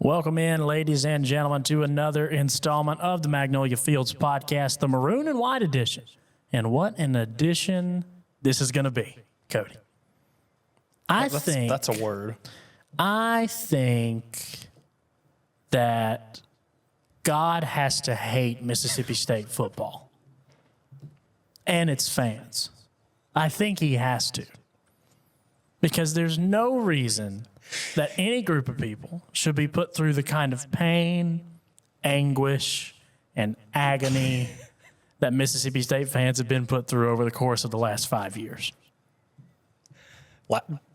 Welcome in, ladies and gentlemen, to another installment of the Magnolia Fields podcast, the Maroon and White edition. And what an edition this is going to be, Cody. That's a word. I think that God has to hate Mississippi State football and its fans. I think he has to. Because there's no reason that any group of people should be put through the kind of pain, anguish, and agony that Mississippi State fans have been put through over the course of the last 5 years.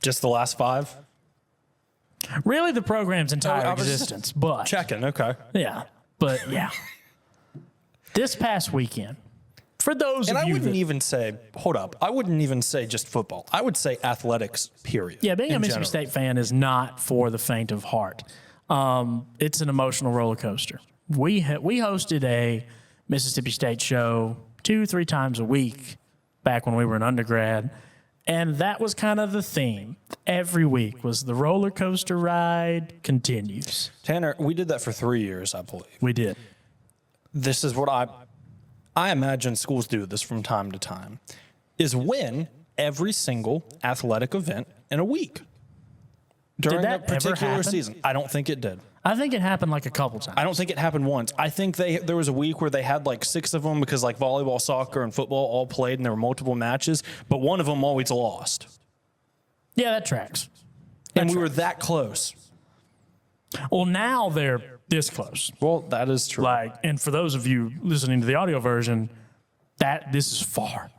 Just the last 5? Really, the program's entire existence, but... Checking, okay. Yeah, but yeah. This past weekend, for those of you I wouldn't even say, hold up, I wouldn't even say just football. I would say athletics, period. Yeah, being a Mississippi State fan is not for the faint of heart. It's an emotional roller coaster. We hosted a Mississippi State show 2-3 times a week back when we were in undergrad, and that was kind of the theme. Every week was the roller coaster ride continues. Tanner, we did that for 3 years, I believe. We did. This is what I imagine schools do this from time to time, is win every single athletic event in a week during a particular season. I don't think it did. I think it happened like a couple times. I don't think it happened once. I think there was a week where they had like 6 of them because like volleyball, soccer, and football all played and there were multiple matches, but one of them always lost. Yeah, that tracks. And we were that close. Well, now they're this close. Well, that is true. And for those of you listening to the audio version, this is far.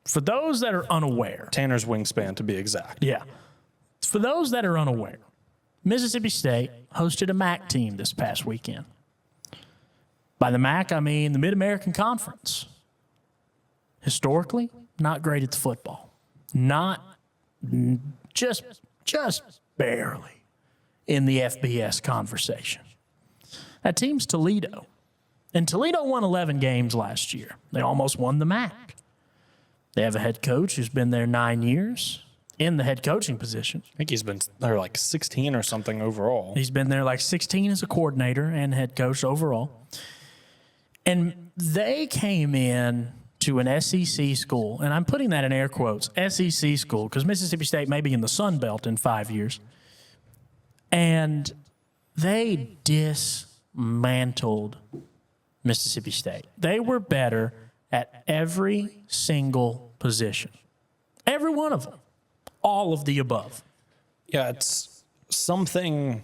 For those that are unaware. Tanner's wingspan, to be exact. Yeah. For those that are unaware, Mississippi State hosted a MAC team this past weekend. By the MAC, I mean the Mid-American Conference. Historically, not great at football. Not just barely in the FBS conversation. That team's Toledo. And Toledo won 11 games last year. They almost won the MAC. They have a head coach who's been there 9 years in the head coaching position. I think he's been there like 16 or something overall. He's been there like 16 as a coordinator and head coach overall. And they came in to an SEC school, and I'm putting that in air quotes, SEC school, because Mississippi State may be in the Sun Belt in 5 years. And they dismantled Mississippi State. They were better at every single position. Every one of them. All of the above. Yeah, it's something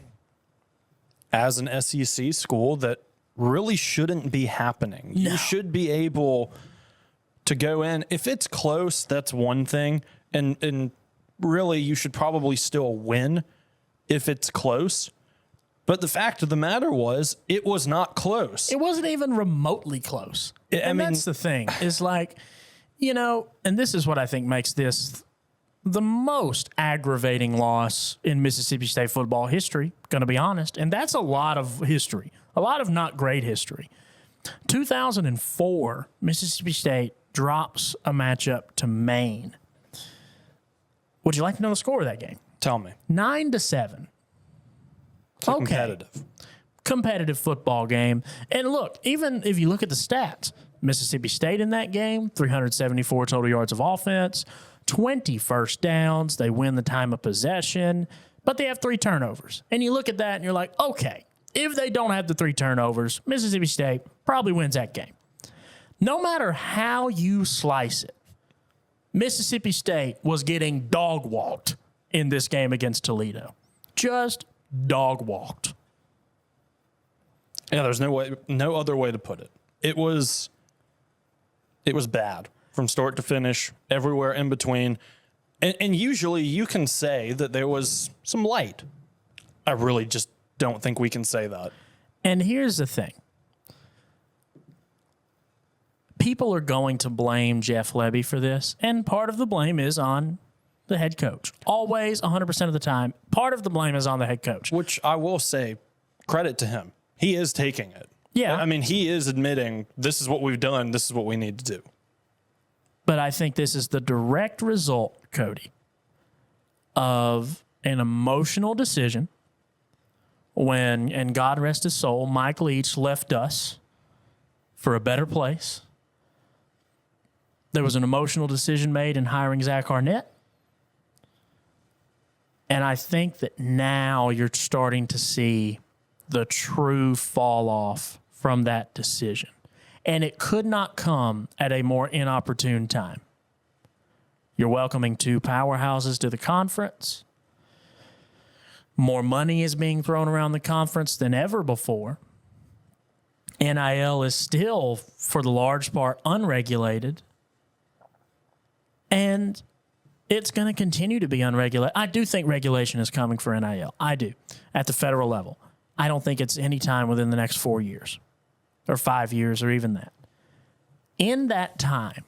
as an SEC school that really shouldn't be happening. No. You should be able to go in. If it's close, that's one thing. And really, you should probably still win if it's close. But the fact of the matter was, it was not close. It wasn't even remotely close. That's the thing. Is like, and this is what I think makes this the most aggravating loss in Mississippi State football history, going to be honest. And that's a lot of history, a lot of not great history. 2004, Mississippi State drops a matchup to Maine. Would you like to know the score of that game? Tell me. 9-7. Okay. Competitive football game. And look, even if you look at the stats, Mississippi State in that game, 374 total yards of offense, 20 first downs. They win the time of possession, but they have 3 turnovers. And you look at that and you're like, okay, if they don't have the 3 turnovers, Mississippi State probably wins that game. No matter how you slice it, Mississippi State was getting dog-walked in this game against Toledo. Just dog-walked. Yeah, there's no other way to put it. It was bad from start to finish, everywhere in between. And usually you can say that there was some light. I really just don't think we can say that. And here's the thing. People are going to blame Jeff Lebby for this, and part of the blame is on the head coach. Always, 100% of the time, part of the blame is on the head coach. Which I will say, credit to him. He is taking it. Yeah. I mean, he is admitting, this is what we've done, this is what we need to do. But I think this is the direct result, Cody, of an emotional decision when, and God rest his soul, Mike Leach left us for a better place. There was an emotional decision made in hiring Zach Arnett. And I think that now you're starting to see the true fall off from that decision. And it could not come at a more inopportune time. You're welcoming two powerhouses to the conference. More money is being thrown around the conference than ever before. NIL is still, for the large part, unregulated. And it's going to continue to be unregulated. I do think regulation is coming for NIL. I do, at the federal level. I don't think it's any time within the next 4 years or 5 years or even that. In that time,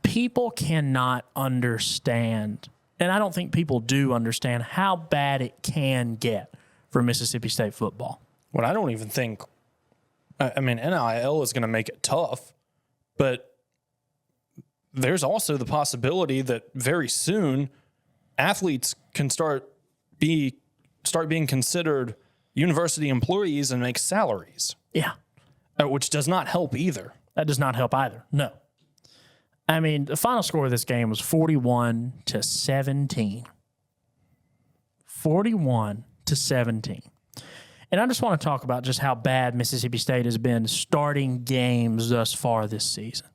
people cannot understand, and I don't think people do understand how bad it can get for Mississippi State football. Well, I don't even think, I mean, NIL is going to make it tough, but there's also the possibility that very soon athletes can start being considered university employees and make salaries. Yeah. Which does not help either. That does not help either. No. I mean, the final score of this game was 41-17. 41-17. And I just want to talk about just how bad Mississippi State has been starting games thus far this season.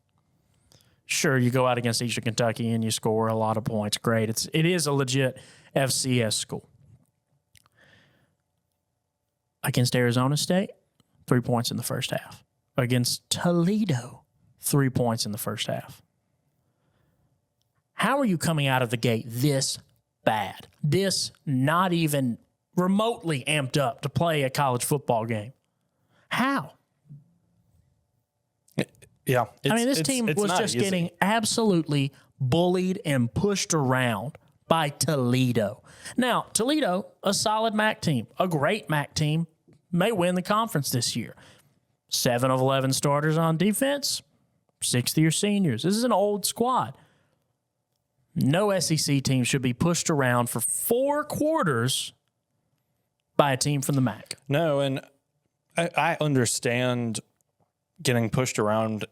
Sure, you go out against Eastern Kentucky and you score a lot of points. Great. It is a legit FCS school. Against Arizona State, 3 points in the first half. Against Toledo, 3 points in the first half. How are you coming out of the gate this bad? This not even remotely amped up to play a college football game? How? Yeah. I mean, this team was just getting absolutely bullied and pushed around by Toledo. Now, Toledo, a solid MAC team, a great MAC team, may win the conference this year. 7 of 11 starters on defense, 60 are seniors. This is an old squad. No SEC team should be pushed around for 4 quarters by a team from the MAC. No, and I understand getting pushed around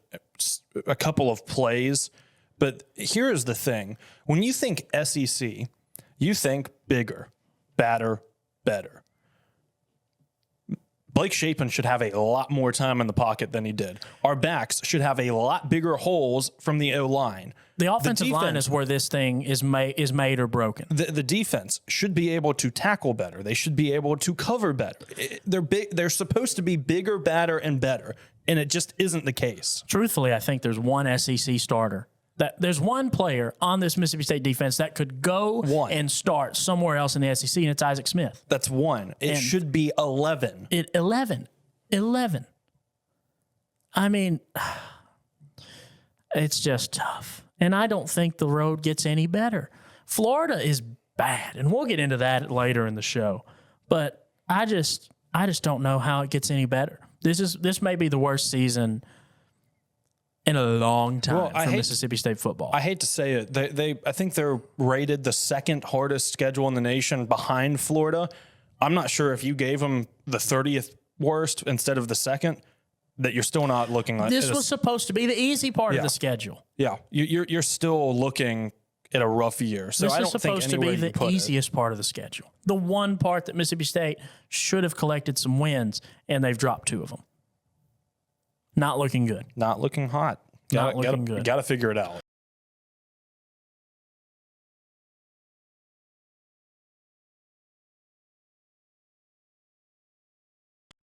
a couple of plays, but here is the thing. When you think SEC, you think bigger, badder, better. Blake Shapen should have a lot more time in the pocket than he did. Our backs should have a lot bigger holes from the O-line. The offensive line is where this thing is made or broken. The defense should be able to tackle better. They should be able to cover better. They're supposed to be bigger, badder, and better, and it just isn't the case. Truthfully, I think there's one SEC starter. There's one player on this Mississippi State defense that could go and start somewhere else in the SEC, and it's Isaac Smith. That's one. It should be 11. 11. I mean, it's just tough. And I don't think the road gets any better. Florida is bad, and we'll get into that later in the show. But I just don't know how it gets any better. This may be the worst season in a long time for Mississippi State football. I hate to say it. I think they're rated the second hardest schedule in the nation behind Florida. I'm not sure if you gave them the 30th worst instead of the second, that you're still not looking like this was supposed to be the easy part of the schedule. Yeah, you're still looking at a rough year. So this I don't is supposed to be the easiest part of the schedule. The one part that Mississippi State should have collected some wins, and they've dropped 2 of them. Not looking good. Not looking hot. Not looking good. Got to figure it out.